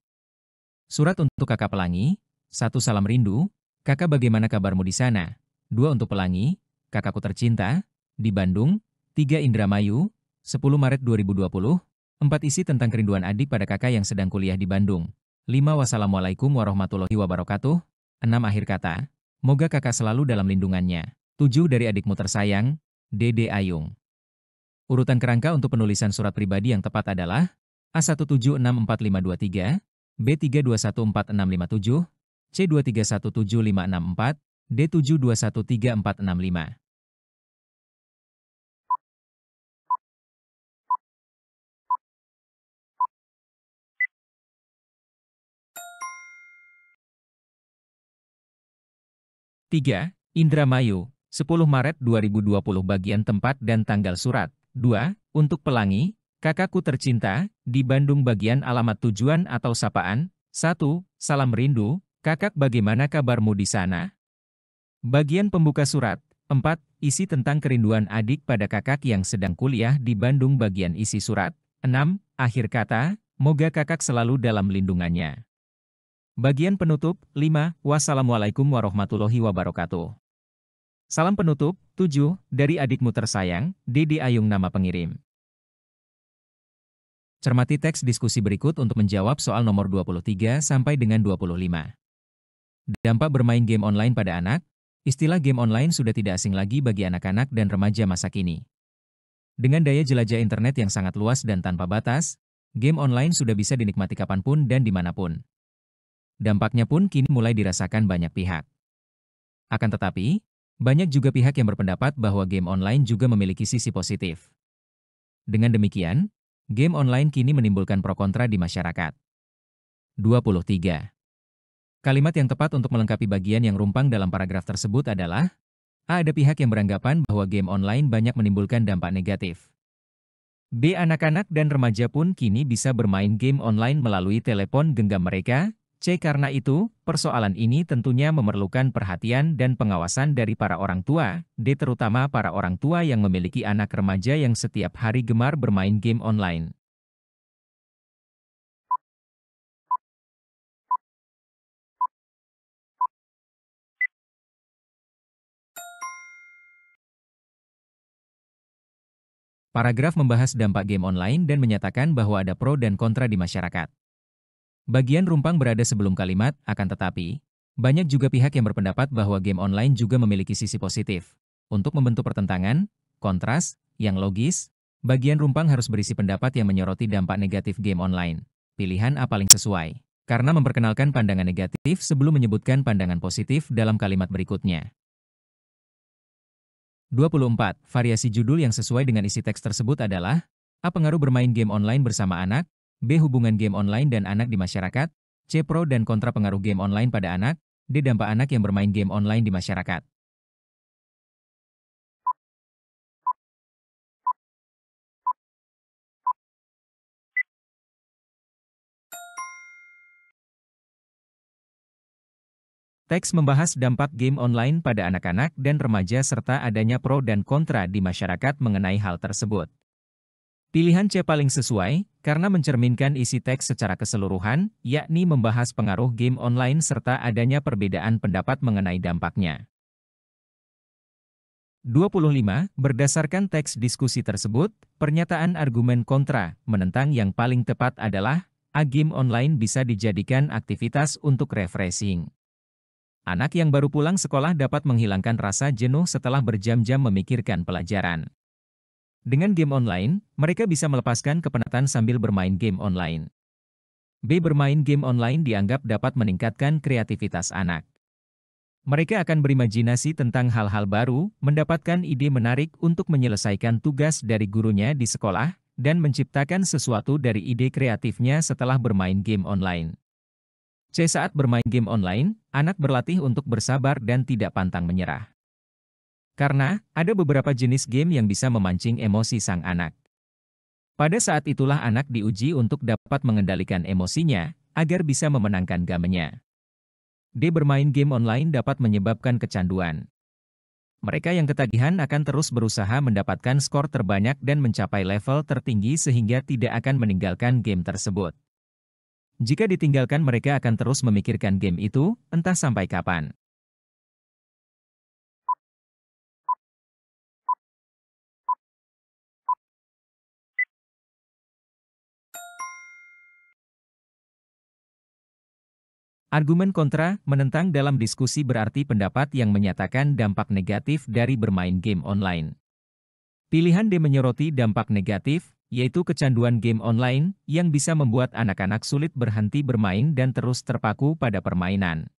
Surat untuk Kakak Pelangi. 1. Salam rindu. Kakak, bagaimana kabarmu di sana? 2. Untuk Pelangi. Kakakku tercinta. Di Bandung. 3. Indramayu. 10 Maret 2020. 4. Isi tentang kerinduan adik pada kakak yang sedang kuliah di Bandung. 5. Wassalamualaikum warahmatullahi wabarakatuh. 6. Akhir kata. Moga kakak selalu dalam lindungannya. 7. Dari adikmu tersayang, Dede Ayung. Urutan kerangka untuk penulisan surat pribadi yang tepat adalah A1764523, B321465, C23175664, D721345. Tiga, Indramayu, 10 Maret 2020 bagian tempat dan tanggal surat. 2. Untuk Pelangi, kakakku tercinta, di Bandung bagian alamat tujuan atau sapaan. 1. Salam rindu, kakak bagaimana kabarmu di sana? Bagian pembuka surat. 4. Isi tentang kerinduan adik pada kakak yang sedang kuliah di Bandung bagian isi surat. 6. Akhir kata, moga kakak selalu dalam lindungannya. Bagian penutup. 5. Wassalamualaikum warahmatullahi wabarakatuh. Salam penutup. 7. Dari adikmu tersayang, Dede Ayung nama pengirim. Cermati teks diskusi berikut untuk menjawab soal nomor 23 sampai dengan 25. Dampak bermain game online pada anak. Istilah game online sudah tidak asing lagi bagi anak-anak dan remaja masa kini. Dengan daya jelajah internet yang sangat luas dan tanpa batas, game online sudah bisa dinikmati kapanpun dan dimanapun. Dampaknya pun kini mulai dirasakan banyak pihak. Akan tetapi, Banyak juga pihak yang berpendapat bahwa game online juga memiliki sisi positif. Dengan demikian, game online kini menimbulkan pro kontra di masyarakat. 23. Kalimat yang tepat untuk melengkapi bagian yang rumpang dalam paragraf tersebut adalah, A. Ada pihak yang beranggapan bahwa game online banyak menimbulkan dampak negatif. B. Anak-anak dan remaja pun kini bisa bermain game online melalui telepon genggam mereka. C. Karena itu, persoalan ini tentunya memerlukan perhatian dan pengawasan dari para orang tua. D. Terutama para orang tua yang memiliki anak remaja yang setiap hari gemar bermain game online. Paragraf membahas dampak game online dan menyatakan bahwa ada pro dan kontra di masyarakat. Bagian rumpang berada sebelum kalimat, akan tetapi, banyak juga pihak yang berpendapat bahwa game online juga memiliki sisi positif. Untuk membentuk pertentangan, kontras, yang logis, bagian rumpang harus berisi pendapat yang menyoroti dampak negatif game online. Pilihan A paling sesuai, karena memperkenalkan pandangan negatif sebelum menyebutkan pandangan positif dalam kalimat berikutnya. 24. Variasi judul yang sesuai dengan isi teks tersebut adalah A. Pengaruh bermain game online bersama anak, B. Hubungan game online dan anak di masyarakat, C. Pro dan kontra pengaruh game online pada anak, D. Dampak anak yang bermain game online di masyarakat. Teks membahas dampak game online pada anak-anak dan remaja serta adanya pro dan kontra di masyarakat mengenai hal tersebut. Pilihan C paling sesuai, karena mencerminkan isi teks secara keseluruhan, yakni membahas pengaruh game online serta adanya perbedaan pendapat mengenai dampaknya. 25. Berdasarkan teks diskusi tersebut, pernyataan argumen kontra menentang yang paling tepat adalah A. Game online bisa dijadikan aktivitas untuk refreshing. Anak yang baru pulang sekolah dapat menghilangkan rasa jenuh setelah berjam-jam memikirkan pelajaran. Dengan game online, mereka bisa melepaskan kepenatan sambil bermain game online. B. Bermain game online dianggap dapat meningkatkan kreativitas anak. Mereka akan berimajinasi tentang hal-hal baru, mendapatkan ide menarik untuk menyelesaikan tugas dari gurunya di sekolah, dan menciptakan sesuatu dari ide kreatifnya setelah bermain game online. C. Saat bermain game online, anak berlatih untuk bersabar dan tidak pantang menyerah. Karena, ada beberapa jenis game yang bisa memancing emosi sang anak. Pada saat itulah anak diuji untuk dapat mengendalikan emosinya, agar bisa memenangkan gamenya. D. Bermain game online dapat menyebabkan kecanduan. Mereka yang ketagihan akan terus berusaha mendapatkan skor terbanyak dan mencapai level tertinggi sehingga tidak akan meninggalkan game tersebut. Jika ditinggalkan mereka akan terus memikirkan game itu, entah sampai kapan. Argumen kontra, menentang dalam diskusi berarti pendapat yang menyatakan dampak negatif dari bermain game online. Pilihan D menyoroti dampak negatif, yaitu kecanduan game online, yang bisa membuat anak-anak sulit berhenti bermain dan terus terpaku pada permainan.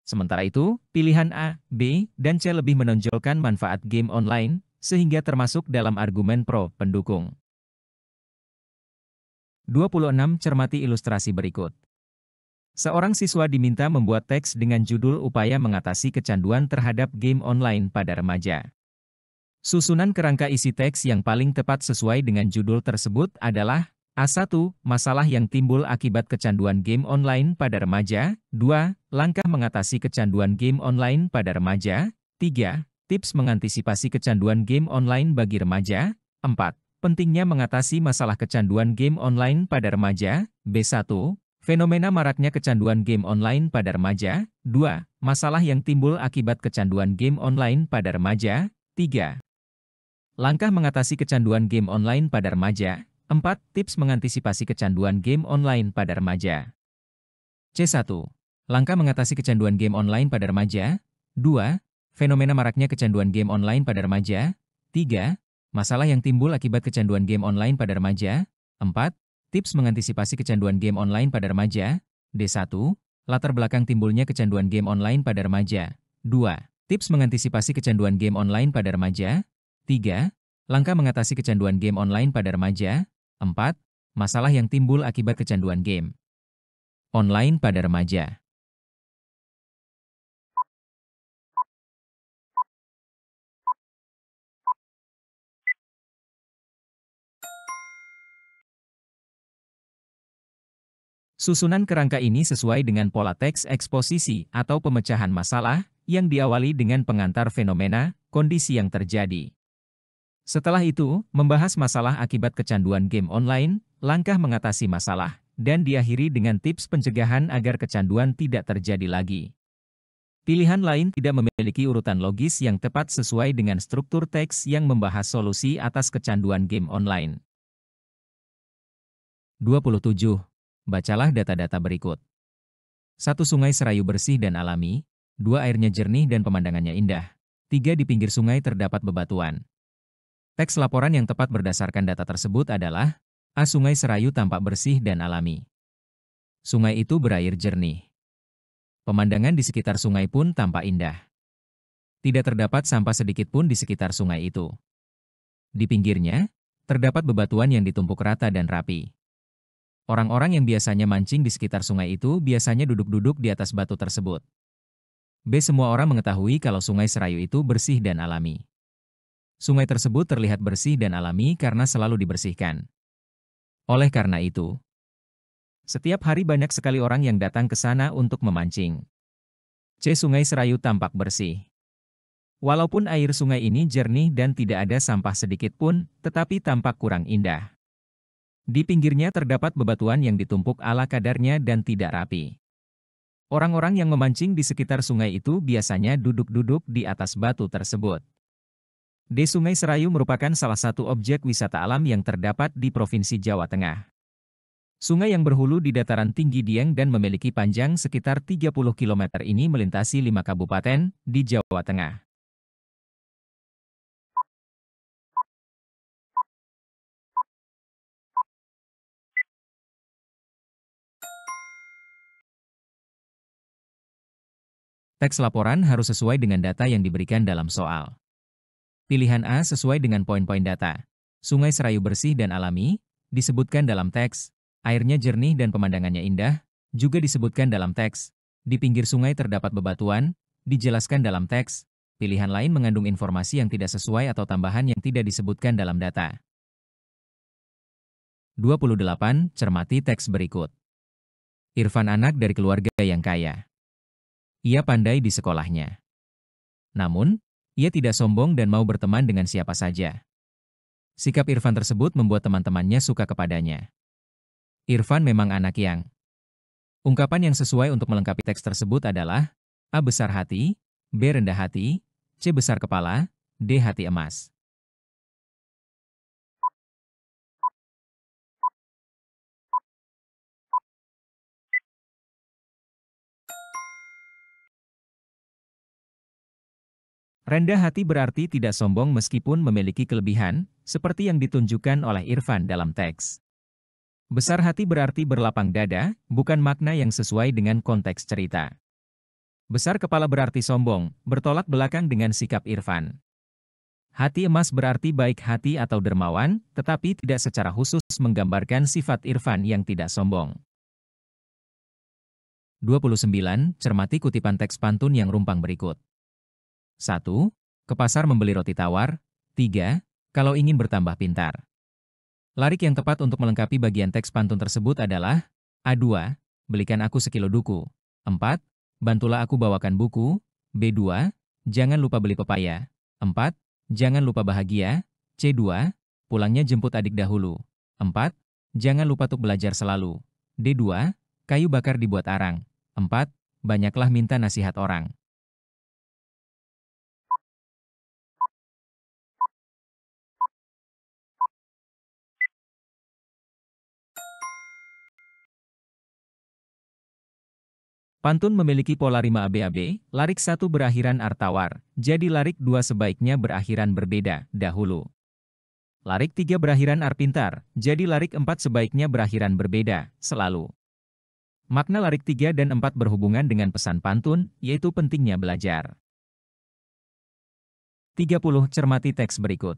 Sementara itu, pilihan A, B, dan C lebih menonjolkan manfaat game online, sehingga termasuk dalam argumen pro pendukung. 26. Cermati ilustrasi berikut. Seorang siswa diminta membuat teks dengan judul Upaya Mengatasi Kecanduan Terhadap Game Online pada Remaja. Susunan kerangka isi teks yang paling tepat sesuai dengan judul tersebut adalah A1. Masalah yang timbul akibat kecanduan game online pada remaja. 2. Langkah mengatasi kecanduan game online pada remaja. 3. Tips mengantisipasi kecanduan game online bagi remaja. 4. Pentingnya mengatasi masalah kecanduan game online pada remaja. B1. Fenomena maraknya kecanduan game online pada remaja. 2. Masalah yang timbul akibat kecanduan game online pada remaja. 3. Langkah mengatasi kecanduan game online pada remaja. 4. Tips mengantisipasi kecanduan game online pada remaja. C1. Langkah mengatasi kecanduan game online pada remaja. 2. Fenomena maraknya kecanduan game online pada remaja. 3. Masalah yang timbul akibat kecanduan game online pada remaja. 4. Tips mengantisipasi kecanduan game online pada remaja. D1. Latar belakang timbulnya kecanduan game online pada remaja. 2. Tips mengantisipasi kecanduan game online pada remaja. 3. Langkah mengatasi kecanduan game online pada remaja. 4. Masalah yang timbul akibat kecanduan game online pada remaja. Susunan kerangka ini sesuai dengan pola teks eksposisi atau pemecahan masalah yang diawali dengan pengantar fenomena, kondisi yang terjadi. Setelah itu, membahas masalah akibat kecanduan game online, langkah mengatasi masalah, dan diakhiri dengan tips pencegahan agar kecanduan tidak terjadi lagi. Pilihan lain tidak memiliki urutan logis yang tepat sesuai dengan struktur teks yang membahas solusi atas kecanduan game online. 27. Bacalah data-data berikut. 1. Sungai Serayu bersih dan alami. 2. Airnya jernih dan pemandangannya indah. 3. Di pinggir sungai terdapat bebatuan. Teks laporan yang tepat berdasarkan data tersebut adalah: A. Sungai Serayu tampak bersih dan alami. Sungai itu berair jernih. Pemandangan di sekitar sungai pun tampak indah. Tidak terdapat sampah sedikit pun di sekitar sungai itu. Di pinggirnya, terdapat bebatuan yang ditumpuk rata dan rapi. Orang-orang yang biasanya mancing di sekitar sungai itu biasanya duduk-duduk di atas batu tersebut. B. Semua orang mengetahui kalau Sungai Serayu itu bersih dan alami. Sungai tersebut terlihat bersih dan alami karena selalu dibersihkan. Oleh karena itu, setiap hari banyak sekali orang yang datang ke sana untuk memancing. C. Sungai Serayu tampak bersih. Walaupun air sungai ini jernih dan tidak ada sampah sedikit pun, tetapi tampak kurang indah. Di pinggirnya terdapat bebatuan yang ditumpuk ala kadarnya dan tidak rapi. Orang-orang yang memancing di sekitar sungai itu biasanya duduk-duduk di atas batu tersebut. D. Sungai Serayu merupakan salah satu objek wisata alam yang terdapat di Provinsi Jawa Tengah. Sungai yang berhulu di dataran tinggi Dieng dan memiliki panjang sekitar 30 km ini melintasi 5 kabupaten di Jawa Tengah. Teks laporan harus sesuai dengan data yang diberikan dalam soal. Pilihan A sesuai dengan poin-poin data. Sungai Serayu bersih dan alami, disebutkan dalam teks. Airnya jernih dan pemandangannya indah, juga disebutkan dalam teks. Di pinggir sungai terdapat bebatuan, dijelaskan dalam teks. Pilihan lain mengandung informasi yang tidak sesuai atau tambahan yang tidak disebutkan dalam data. 28. Cermati teks berikut. Irfan anak dari keluarga yang kaya. Ia pandai di sekolahnya. Namun, ia tidak sombong dan mau berteman dengan siapa saja. Sikap Irfan tersebut membuat teman-temannya suka kepadanya. Irfan memang anak yang. Ungkapan yang sesuai untuk melengkapi teks tersebut adalah: A. Besar hati, B. Rendah hati, C. Besar kepala, D. Hati emas. Rendah hati berarti tidak sombong meskipun memiliki kelebihan, seperti yang ditunjukkan oleh Irfan dalam teks. Besar hati berarti berlapang dada, bukan makna yang sesuai dengan konteks cerita. Besar kepala berarti sombong, bertolak belakang dengan sikap Irfan. Hati emas berarti baik hati atau dermawan, tetapi tidak secara khusus menggambarkan sifat Irfan yang tidak sombong. 29. Cermati kutipan teks pantun yang rumpang berikut. 1. Ke pasar membeli roti tawar. 3. Kalau ingin bertambah pintar. Larik yang tepat untuk melengkapi bagian teks pantun tersebut adalah: A2. Belikan aku sekilo duku. 4. Bantulah aku bawakan buku. B2. Jangan lupa beli pepaya. 4. Jangan lupa bahagia. C2. Pulangnya jemput adik dahulu. 4. Jangan lupa untuk belajar selalu. D2. Kayu bakar dibuat arang. 4. Banyaklah minta nasihat orang. Pantun memiliki pola rima ABAB, larik 1 berakhiran artawar, jadi larik 2 sebaiknya berakhiran berbeda, dahulu. Larik 3 berakhiran arpintar, jadi larik 4 sebaiknya berakhiran berbeda, selalu. Makna larik 3 dan 4 berhubungan dengan pesan pantun, yaitu pentingnya belajar. 30. Cermati teks berikut.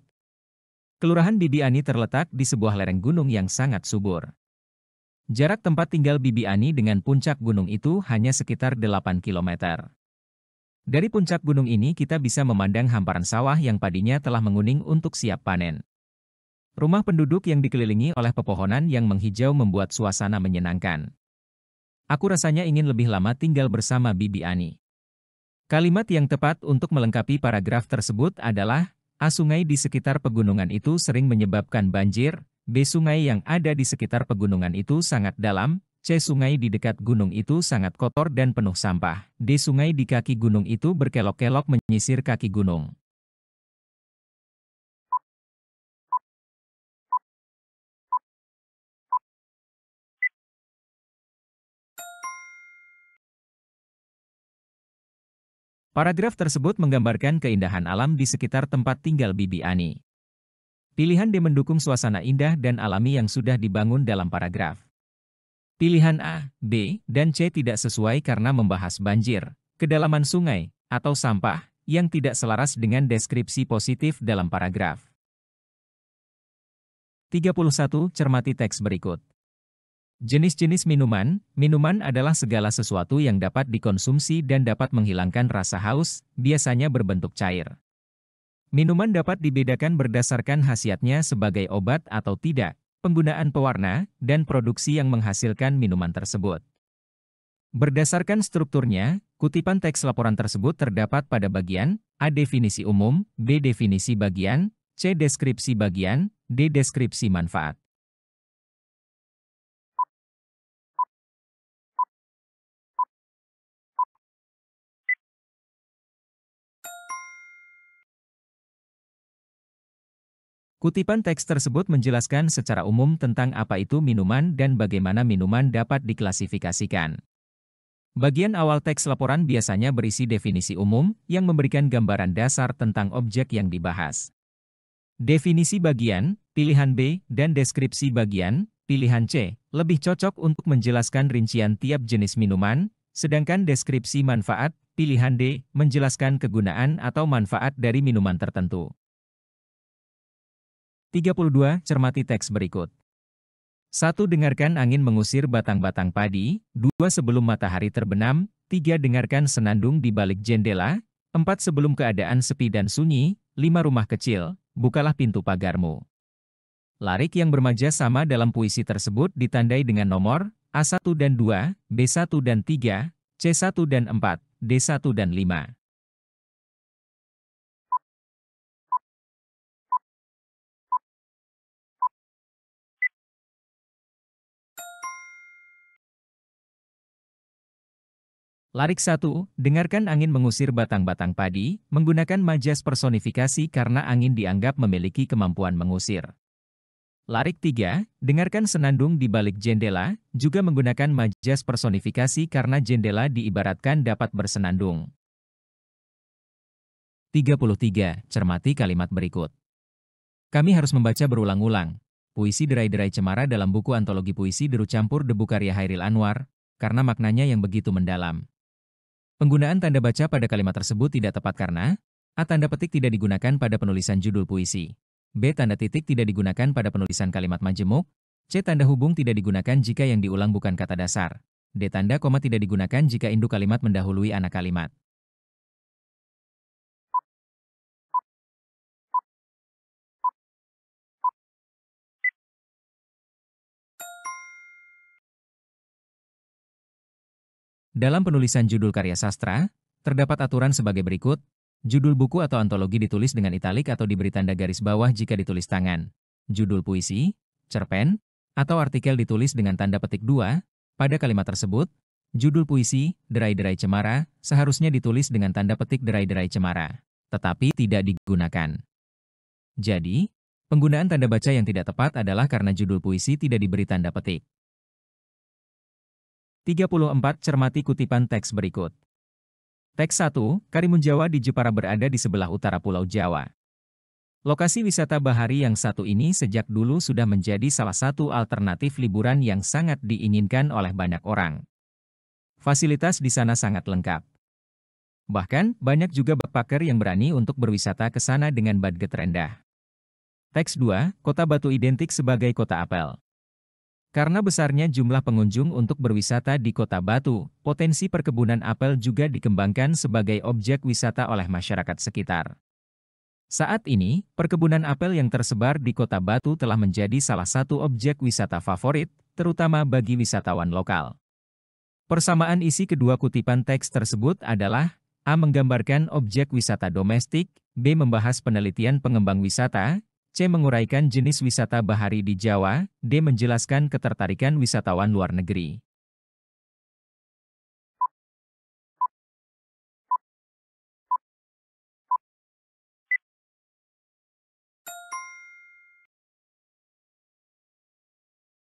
Kelurahan Bibi Ani terletak di sebuah lereng gunung yang sangat subur. Jarak tempat tinggal Bibi Ani dengan puncak gunung itu hanya sekitar 8 km. Dari puncak gunung ini kita bisa memandang hamparan sawah yang padinya telah menguning untuk siap panen. Rumah penduduk yang dikelilingi oleh pepohonan yang menghijau membuat suasana menyenangkan. Aku rasanya ingin lebih lama tinggal bersama Bibi Ani. Kalimat yang tepat untuk melengkapi paragraf tersebut adalah, A. Sungai di sekitar pegunungan itu sering menyebabkan banjir, B. Sungai yang ada di sekitar pegunungan itu sangat dalam, C. Sungai di dekat gunung itu sangat kotor dan penuh sampah, D. Sungai di kaki gunung itu berkelok-kelok menyisir kaki gunung. Paragraf tersebut menggambarkan keindahan alam di sekitar tempat tinggal Bibi Ani. Pilihan D mendukung suasana indah dan alami yang sudah dibangun dalam paragraf. Pilihan A, B, dan C tidak sesuai karena membahas banjir, kedalaman sungai, atau sampah, yang tidak selaras dengan deskripsi positif dalam paragraf. 31. Cermati teks berikut. Jenis-jenis minuman. Minuman adalah segala sesuatu yang dapat dikonsumsi dan dapat menghilangkan rasa haus, biasanya berbentuk cair. Minuman dapat dibedakan berdasarkan khasiatnya sebagai obat atau tidak, penggunaan pewarna, dan produksi yang menghasilkan minuman tersebut. Berdasarkan strukturnya, kutipan teks laporan tersebut terdapat pada bagian A. Definisi umum, B. Definisi bagian, C. Deskripsi bagian, D. Deskripsi manfaat. Kutipan teks tersebut menjelaskan secara umum tentang apa itu minuman dan bagaimana minuman dapat diklasifikasikan. Bagian awal teks laporan biasanya berisi definisi umum yang memberikan gambaran dasar tentang objek yang dibahas. Definisi bagian, pilihan B, dan deskripsi bagian, pilihan C, lebih cocok untuk menjelaskan rincian tiap jenis minuman, sedangkan deskripsi manfaat, pilihan D, menjelaskan kegunaan atau manfaat dari minuman tertentu. 32. Cermati teks berikut. 1. Dengarkan angin mengusir batang-batang padi. 2. Sebelum matahari terbenam. 3. Dengarkan senandung di balik jendela. 4. Sebelum keadaan sepi dan sunyi. 5. Rumah kecil, bukalah pintu pagarmu. Larik yang bermaja sama dalam puisi tersebut ditandai dengan nomor A1 dan 2, B1 dan 3, C1 dan 4, D1 dan 5. Larik 1, dengarkan angin mengusir batang-batang padi, menggunakan majas personifikasi karena angin dianggap memiliki kemampuan mengusir. Larik 3, dengarkan senandung di balik jendela, juga menggunakan majas personifikasi karena jendela diibaratkan dapat bersenandung. 33. Cermati kalimat berikut. Kami harus membaca berulang-ulang puisi Derai-Derai Cemara dalam buku antologi puisi Deru Campur Debu karya Hairil Anwar, karena maknanya yang begitu mendalam. Penggunaan tanda baca pada kalimat tersebut tidak tepat karena A. Tanda petik tidak digunakan pada penulisan judul puisi. B. Tanda titik tidak digunakan pada penulisan kalimat majemuk. C. Tanda hubung tidak digunakan jika yang diulang bukan kata dasar. D. Tanda koma tidak digunakan jika induk kalimat mendahului anak kalimat. Dalam penulisan judul karya sastra, terdapat aturan sebagai berikut. Judul buku atau antologi ditulis dengan italik atau diberi tanda garis bawah jika ditulis tangan. Judul puisi, cerpen, atau artikel ditulis dengan tanda petik 2. Pada kalimat tersebut, judul puisi, Derai-Derai Cemara, seharusnya ditulis dengan tanda petik Derai-Derai Cemara, tetapi tidak digunakan. Jadi, penggunaan tanda baca yang tidak tepat adalah karena judul puisi tidak diberi tanda petik. 34. Cermati kutipan teks berikut. Teks 1, Karimun Jawa di Jepara berada di sebelah utara Pulau Jawa. Lokasi wisata bahari yang satu ini sejak dulu sudah menjadi salah satu alternatif liburan yang sangat diinginkan oleh banyak orang. Fasilitas di sana sangat lengkap. Bahkan, banyak juga backpacker yang berani untuk berwisata ke sana dengan budget rendah. Teks 2, Kota Batu identik sebagai kota apel. Karena besarnya jumlah pengunjung untuk berwisata di Kota Batu, potensi perkebunan apel juga dikembangkan sebagai objek wisata oleh masyarakat sekitar. Saat ini, perkebunan apel yang tersebar di Kota Batu telah menjadi salah satu objek wisata favorit, terutama bagi wisatawan lokal. Persamaan isi kedua kutipan teks tersebut adalah A. Menggambarkan objek wisata domestik, B. Membahas penelitian pengembang wisata, C. Menguraikan jenis wisata bahari di Jawa, D. Menjelaskan ketertarikan wisatawan luar negeri.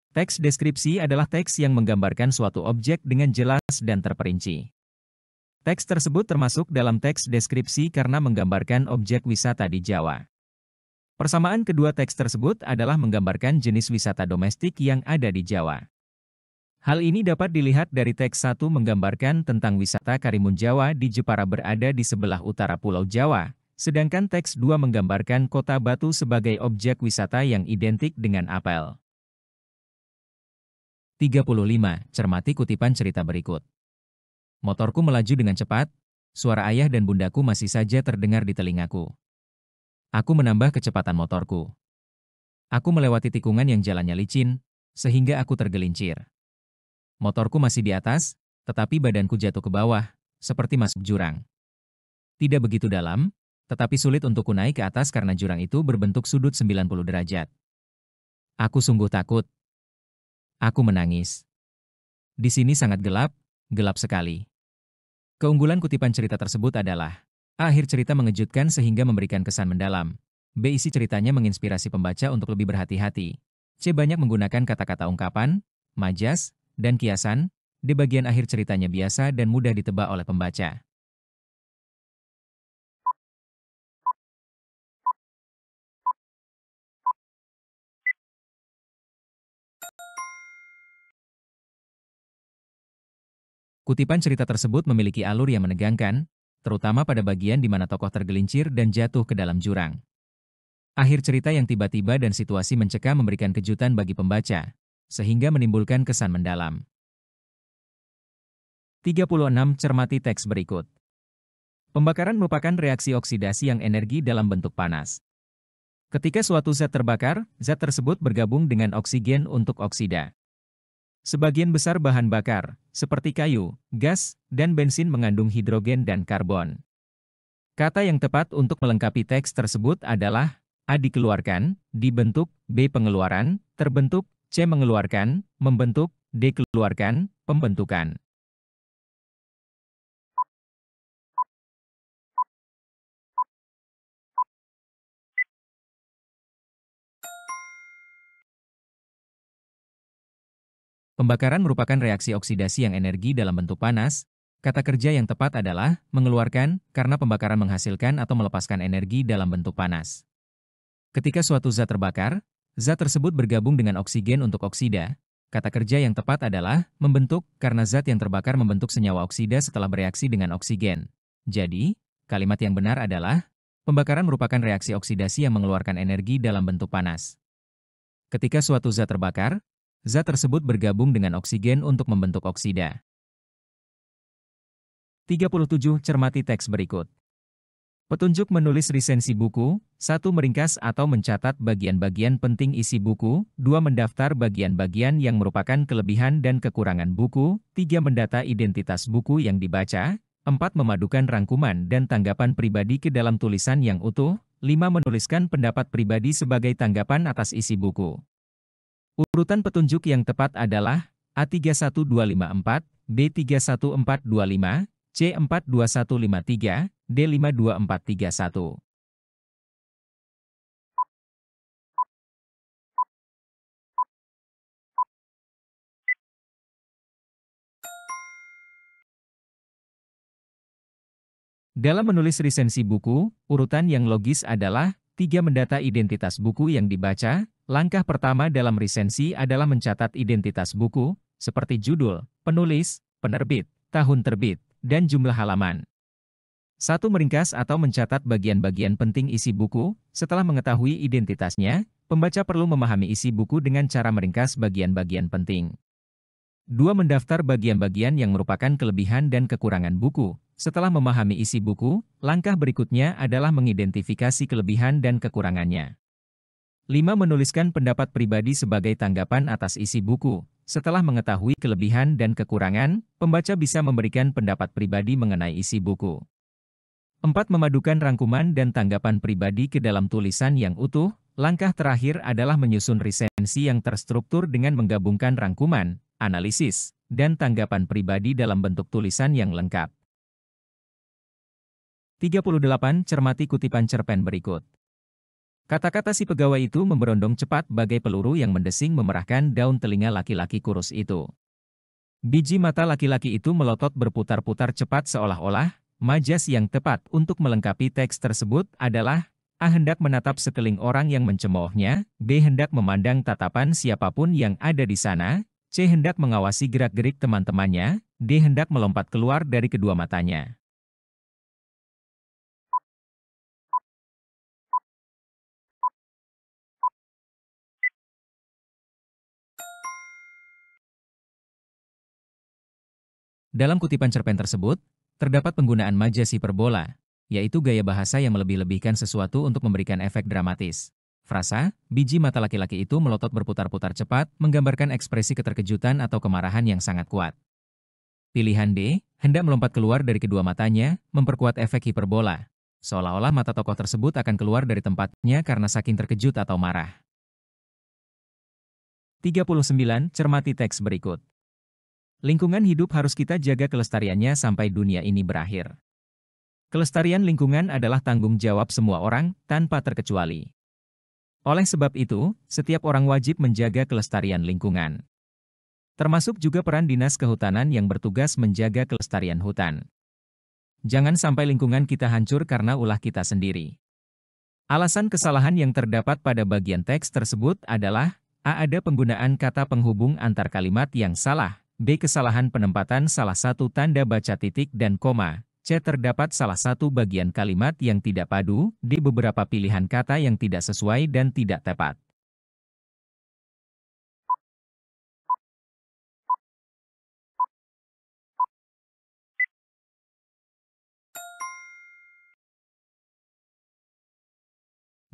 Teks deskripsi adalah teks yang menggambarkan suatu objek dengan jelas dan terperinci. Teks tersebut termasuk dalam teks deskripsi karena menggambarkan objek wisata di Jawa. Persamaan kedua teks tersebut adalah menggambarkan jenis wisata domestik yang ada di Jawa. Hal ini dapat dilihat dari teks 1 menggambarkan tentang wisata Karimun Jawa di Jepara berada di sebelah utara Pulau Jawa, sedangkan teks 2 menggambarkan Kota Batu sebagai objek wisata yang identik dengan apel. 35. Cermati kutipan cerita berikut. Motorku melaju dengan cepat, suara ayah dan bundaku masih saja terdengar di telingaku. Aku menambah kecepatan motorku. Aku melewati tikungan yang jalannya licin, sehingga aku tergelincir. Motorku masih di atas, tetapi badanku jatuh ke bawah, seperti masuk jurang. Tidak begitu dalam, tetapi sulit untuk ku naik ke atas karena jurang itu berbentuk sudut 90 derajat. Aku sungguh takut. Aku menangis. Di sini sangat gelap, gelap sekali. Keunggulan kutipan cerita tersebut adalah A. Akhir cerita mengejutkan sehingga memberikan kesan mendalam. B. Isi ceritanya menginspirasi pembaca untuk lebih berhati-hati. C. Banyak menggunakan kata-kata ungkapan, majas, dan kiasan. D. Bagian akhir ceritanya biasa dan mudah ditebak oleh pembaca. Kutipan cerita tersebut memiliki alur yang menegangkan, terutama pada bagian di mana tokoh tergelincir dan jatuh ke dalam jurang. Akhir cerita yang tiba-tiba dan situasi mencekam memberikan kejutan bagi pembaca, sehingga menimbulkan kesan mendalam. 36. Cermati teks berikut. Pembakaran merupakan reaksi oksidasi yang energi dalam bentuk panas. Ketika suatu zat terbakar, zat tersebut bergabung dengan oksigen untuk oksida. Sebagian besar bahan bakar, seperti kayu, gas, dan bensin mengandung hidrogen dan karbon. Kata yang tepat untuk melengkapi teks tersebut adalah A. Dikeluarkan, dibentuk, B. Pengeluaran, terbentuk, C. Mengeluarkan, membentuk, D. Keluarkan, pembentukan. Pembakaran merupakan reaksi oksidasi yang energi dalam bentuk panas. Kata kerja yang tepat adalah mengeluarkan, karena pembakaran menghasilkan atau melepaskan energi dalam bentuk panas. Ketika suatu zat terbakar, zat tersebut bergabung dengan oksigen untuk oksida. Kata kerja yang tepat adalah membentuk, karena zat yang terbakar membentuk senyawa oksida setelah bereaksi dengan oksigen. Jadi, kalimat yang benar adalah pembakaran merupakan reaksi oksidasi yang mengeluarkan energi dalam bentuk panas. Ketika suatu zat terbakar, zat tersebut bergabung dengan oksigen untuk membentuk oksida. 37. Cermati teks berikut. Petunjuk menulis resensi buku. 1. Meringkas atau mencatat bagian-bagian penting isi buku. 2. Mendaftar bagian-bagian yang merupakan kelebihan dan kekurangan buku. 3. Mendata identitas buku yang dibaca. 4. Memadukan rangkuman dan tanggapan pribadi ke dalam tulisan yang utuh. 5. Menuliskan pendapat pribadi sebagai tanggapan atas isi buku. Urutan petunjuk yang tepat adalah A31254, B31425, C42153, D52431. Dalam menulis resensi buku, urutan yang logis adalah 3. Mendata identitas buku yang dibaca. Langkah pertama dalam resensi adalah mencatat identitas buku, seperti judul, penulis, penerbit, tahun terbit, dan jumlah halaman. 1. Meringkas atau mencatat bagian-bagian penting isi buku. Setelah mengetahui identitasnya, pembaca perlu memahami isi buku dengan cara meringkas bagian-bagian penting. 2. Mendaftar bagian-bagian yang merupakan kelebihan dan kekurangan buku. Setelah memahami isi buku, langkah berikutnya adalah mengidentifikasi kelebihan dan kekurangannya. 5. Menuliskan pendapat pribadi sebagai tanggapan atas isi buku. Setelah mengetahui kelebihan dan kekurangan, pembaca bisa memberikan pendapat pribadi mengenai isi buku. 4. Memadukan rangkuman dan tanggapan pribadi ke dalam tulisan yang utuh. Langkah terakhir adalah menyusun resensi yang terstruktur dengan menggabungkan rangkuman, analisis, dan tanggapan pribadi dalam bentuk tulisan yang lengkap. 38. Cermati kutipan cerpen berikut. Kata-kata si pegawai itu memberondong cepat bagai peluru yang mendesing memerahkan daun telinga laki-laki kurus itu. Biji mata laki-laki itu melotot berputar-putar cepat seolah-olah majas yang tepat untuk melengkapi teks tersebut adalah A. Hendak menatap sekeliling orang yang mencemoohnya, B. Hendak memandang tatapan siapapun yang ada di sana, C. Hendak mengawasi gerak-gerik teman-temannya, D. Hendak melompat keluar dari kedua matanya. Dalam kutipan cerpen tersebut, terdapat penggunaan majas hiperbola, yaitu gaya bahasa yang melebih-lebihkan sesuatu untuk memberikan efek dramatis. Frasa, biji mata laki-laki itu melotot berputar-putar cepat, menggambarkan ekspresi keterkejutan atau kemarahan yang sangat kuat. Pilihan D, hendak melompat keluar dari kedua matanya, memperkuat efek hiperbola. Seolah-olah mata tokoh tersebut akan keluar dari tempatnya karena saking terkejut atau marah. 39. Cermati teks berikut. Lingkungan hidup harus kita jaga kelestariannya sampai dunia ini berakhir. Kelestarian lingkungan adalah tanggung jawab semua orang, tanpa terkecuali. Oleh sebab itu, setiap orang wajib menjaga kelestarian lingkungan. Termasuk juga peran Dinas Kehutanan yang bertugas menjaga kelestarian hutan. Jangan sampai lingkungan kita hancur karena ulah kita sendiri. Alasan kesalahan yang terdapat pada bagian teks tersebut adalah A. Ada penggunaan kata penghubung antar kalimat yang salah, B. Kesalahan penempatan salah satu tanda baca titik dan koma, C. Terdapat salah satu bagian kalimat yang tidak padu, D. Beberapa pilihan kata yang tidak sesuai dan tidak tepat.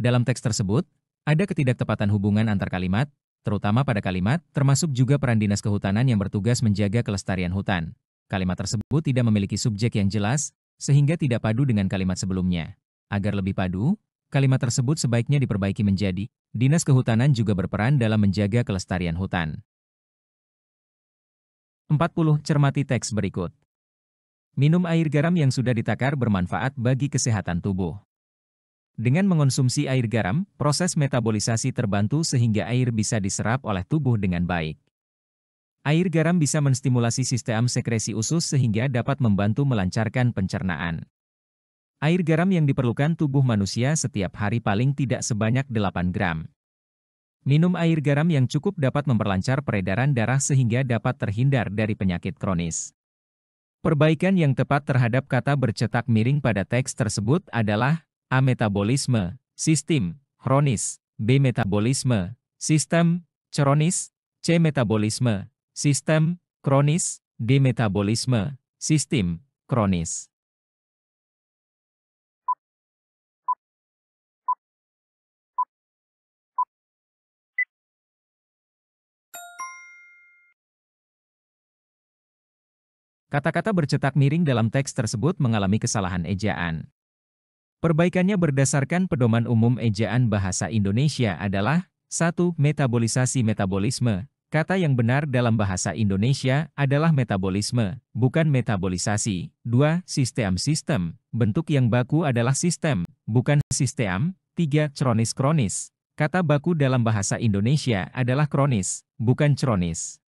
Dalam teks tersebut, ada ketidaktepatan hubungan antar kalimat, terutama pada kalimat, termasuk juga peran Dinas Kehutanan yang bertugas menjaga kelestarian hutan. Kalimat tersebut tidak memiliki subjek yang jelas, sehingga tidak padu dengan kalimat sebelumnya. Agar lebih padu, kalimat tersebut sebaiknya diperbaiki menjadi, Dinas Kehutanan juga berperan dalam menjaga kelestarian hutan. 40. Cermati teks berikut. Minum air garam yang sudah ditakar bermanfaat bagi kesehatan tubuh. Dengan mengonsumsi air garam, proses metabolisasi terbantu sehingga air bisa diserap oleh tubuh dengan baik. Air garam bisa menstimulasi sistem sekresi usus sehingga dapat membantu melancarkan pencernaan. Air garam yang diperlukan tubuh manusia setiap hari paling tidak sebanyak 8 gram. Minum air garam yang cukup dapat memperlancar peredaran darah sehingga dapat terhindar dari penyakit kronis. Perbaikan yang tepat terhadap kata bercetak miring pada teks tersebut adalah A. Metabolisme, sistem, kronis, B. Metabolisme, sistem, kronis, C. Metabolisme, sistem, kronis, D. Metabolisme, sistem, kronis. Kata-kata bercetak miring dalam teks tersebut mengalami kesalahan ejaan. Perbaikannya berdasarkan pedoman umum ejaan bahasa Indonesia adalah 1. Metabolisasi metabolisme. Kata yang benar dalam bahasa Indonesia adalah metabolisme, bukan metabolisasi. 2. Sistem-sistem. Bentuk yang baku adalah sistem, bukan sistem. 3. Kronis-kronis. Kata baku dalam bahasa Indonesia adalah kronis, bukan kronis.